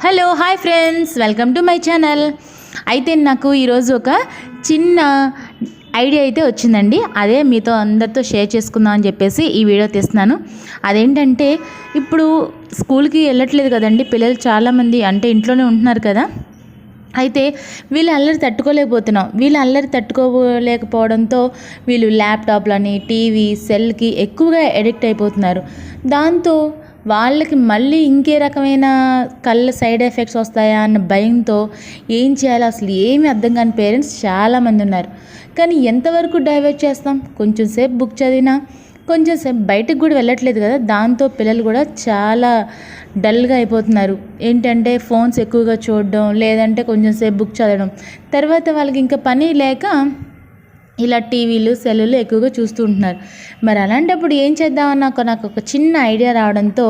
Hello hi friends, welcome to my channel. అయితే నాకు ఈరోజు ఒక చిన్న ఐడియా అయితే వచ్చిందండి. అదే మీతో అందరితో షేర్ చేసుకుందాం అని చెప్పేసి ఈ వీడియో తీస్తున్నాను. అదేంటంటే ఇప్పుడు స్కూల్కి వెళ్ళట్లేదు కదండి పిల్లలు, చాలామంది అంటే ఇంట్లోనే ఉంటున్నారు కదా. అయితే వీళ్ళు అల్లరి తట్టుకోలేకపోతున్నాం. వీళ్ళు అల్లరి తట్టుకోలేకపోవడంతో వీళ్ళు ల్యాప్టాప్లని, టీవీ, సెల్కి ఎక్కువగా అడిక్ట్ అయిపోతున్నారు. దాంతో వాళ్ళకి మళ్ళీ ఇంకే రకమైన కళ్ళ సైడ్ ఎఫెక్ట్స్ వస్తాయా అన్న భయంతో ఏం చేయాలో అసలు ఏమీ అర్థం కాని పేరెంట్స్ చాలామంది ఉన్నారు. కానీ ఎంతవరకు డైవర్ట్ చేస్తాం? కొంచెం సేపు బుక్ చదివినా, కొంచెం సేపు బయటకు కూడా వెళ్ళట్లేదు కదా. దాంతో పిల్లలు కూడా చాలా డల్గా అయిపోతున్నారు. ఏంటంటే ఫోన్స్ ఎక్కువగా చూడడం, లేదంటే కొంచెం సేపు బుక్ చదవడం, తర్వాత వాళ్ళకి ఇంకా పని లేక ఇలా టీవీలు, సెల్లులు ఎక్కువగా చూస్తూ ఉంటున్నారు. మరి అలాంటప్పుడు ఏం చేద్దామని నాకు ఒక చిన్న ఐడియా రావడంతో,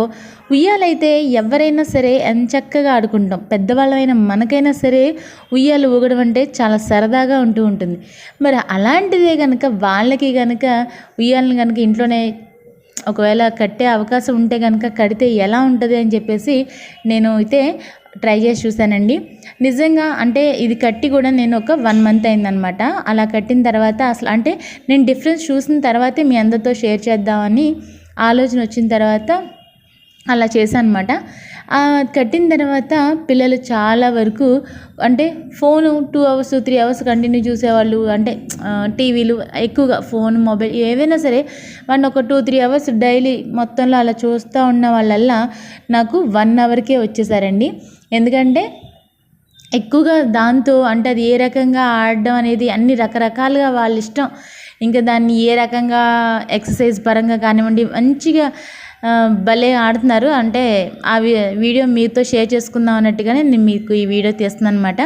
ఉయ్యాలైతే ఎవరైనా సరే ఎంచక్కగా ఆడుకుంటాం. పెద్దవాళ్ళమైనా మనకైనా సరే ఉయ్యాలు ఊగడం అంటే చాలా సరదాగా ఉంటుంది. మరి అలాంటిదే కనుక వాళ్ళకి కనుక ఉయ్యాలను కనుక ఇంట్లోనే ఒకవేళ కట్టే అవకాశం ఉంటే కనుక కడితే ఎలా ఉంటుంది అని చెప్పేసి నేను అయితే ట్రై చేసి చూశానండి. నిజంగా అంటే ఇది కట్టి కూడా నేను ఒక 1 మంత్ అయిందనమాట. అలా కట్టిన తర్వాత అసలు అంటే నేను డిఫరెన్స్ చూసిన తర్వాతే మీ అందరితో షేర్ చేద్దామని ఆలోచన వచ్చిన తర్వాత అలా చేశాను అనమాట. కట్టిన తర్వాత పిల్లలు చాలా వరకు అంటే ఫోను 2 అవర్స్ 3 అవర్స్ కంటిన్యూ చూసేవాళ్ళు. అంటే టీవీలు ఎక్కువగా ఫోన్, మొబైల్ ఏవైనా సరే వాడిని ఒక 2-3 అవర్స్ డైలీ మొత్తంలో అలా చూస్తూ ఉన్న వాళ్ళల్లా నాకు 1 అవర్కే వచ్చేసారండి. ఎందుకంటే ఎక్కువగా దాంతో అంటే అది ఏ రకంగా ఆడడం అనేది అన్ని రకరకాలుగా వాళ్ళ ఇష్టం. ఇంకా దాన్ని ఏ రకంగా ఎక్సర్సైజ్ పరంగా కానివ్వండి మంచిగా భలే ఆడుతున్నారు. అంటే ఆ వీడియో మీతో షేర్ చేసుకుందాం అన్నట్టుగానే నేను మీకు ఈ వీడియో తీస్తున్నాను అనమాట.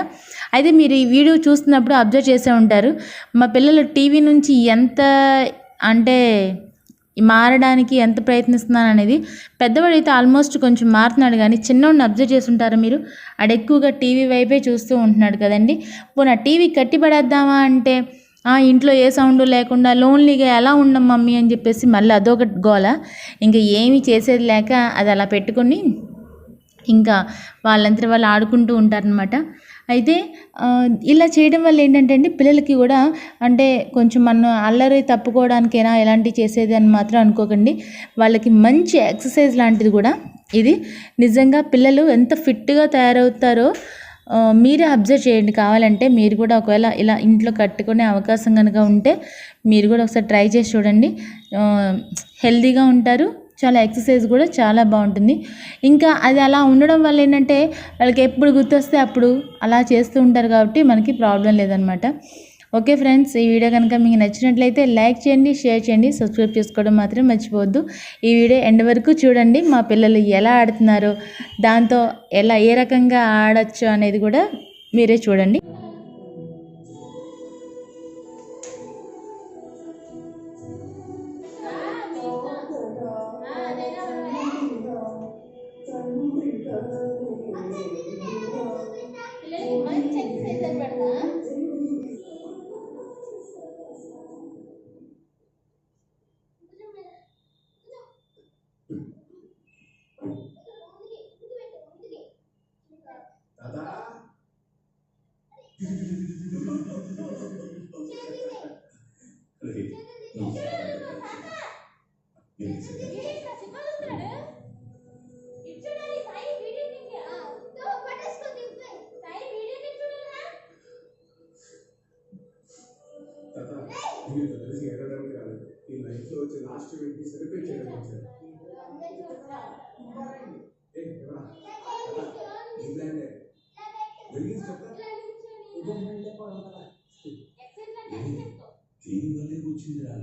అయితే మీరు ఈ వీడియో చూస్తున్నప్పుడు అబ్జర్వ్ చేసే ఉంటారు, మా పిల్లలు టీవీ నుంచి ఎంత అంటే మారడానికి ఎంత ప్రయత్నిస్తున్నాను అనేది. పెద్దవాడైతే ఆల్మోస్ట్ కొంచెం మారుతున్నాడు, కానీ చిన్నవాడిని అబ్జర్వ్ చేసి ఉంటారా మీరు? ఆడు ఎక్కువగా టీవీ వైపే చూస్తూ ఉంటున్నాడు కదండి. పోనీ టీవీ కట్టి పడేద్దామా అంటే ఇంట్లో ఏ సౌండ్ లేకుండా లోన్లీగా ఎలా ఉండం మమ్మీ అని చెప్పేసి మళ్ళీ అదొక గోల. ఇంకా ఏమీ చేసేది లేక అది అలా పెట్టుకొని ఇంకా వాళ్ళంతా వాళ్ళు ఆడుకుంటూ ఉంటారనమాట. అయితే ఇలా చేయడం వల్ల ఏంటంటే అండి పిల్లలకి కూడా అంటే కొంచెం మనం అల్లరి తప్పుకోవడానికైనా ఎలాంటివి చేసేది అని మాత్రం అనుకోకండి. వాళ్ళకి మంచి ఎక్సర్సైజ్ లాంటిది కూడా ఇది. నిజంగా పిల్లలు ఎంత ఫిట్గా తయారవుతారో మీరే అబ్జర్వ్ చేయండి. కావాలంటే మీరు కూడా ఒకవేళ ఇలా ఇంట్లో కట్టుకునే అవకాశం కనుక ఉంటే మీరు కూడా ఒకసారి ట్రై చేసి చూడండి. హెల్తీగా ఉంటారు, చాలా ఎక్సర్సైజ్ కూడా చాలా బాగుంటుంది. ఇంకా అది అలా ఉండడం వల్ల ఏంటంటే వాళ్ళకి ఎప్పుడు గుర్తొస్తే అప్పుడు అలా చేస్తూ ఉంటారు కాబట్టి మనకి ప్రాబ్లం లేదనమాట. ఓకే ఫ్రెండ్స్, ఈ వీడియో కనుక మీకు నచ్చినట్లయితే లైక్ చేయండి, షేర్ చేయండి, సబ్స్క్రైబ్ చేసుకోవడం మాత్రం మర్చిపోవద్దు. ఈ వీడియో ఎండ్ వరకు చూడండి. మా పిల్లలు ఎలా ఆడుతున్నారో, దాంతో ఎలా ఏ రకంగా ఆడచ్చు అనేది కూడా మీరే చూడండి. నీకు తెలిసి ఏడడానికి రాలేదు. ఈ లైఫ్ లో వచ్చి లాస్ట్ వీక్ ని సెలబ్రేట్ చేయడం వచ్చారు. దీని వల్లే వచ్చింది రా.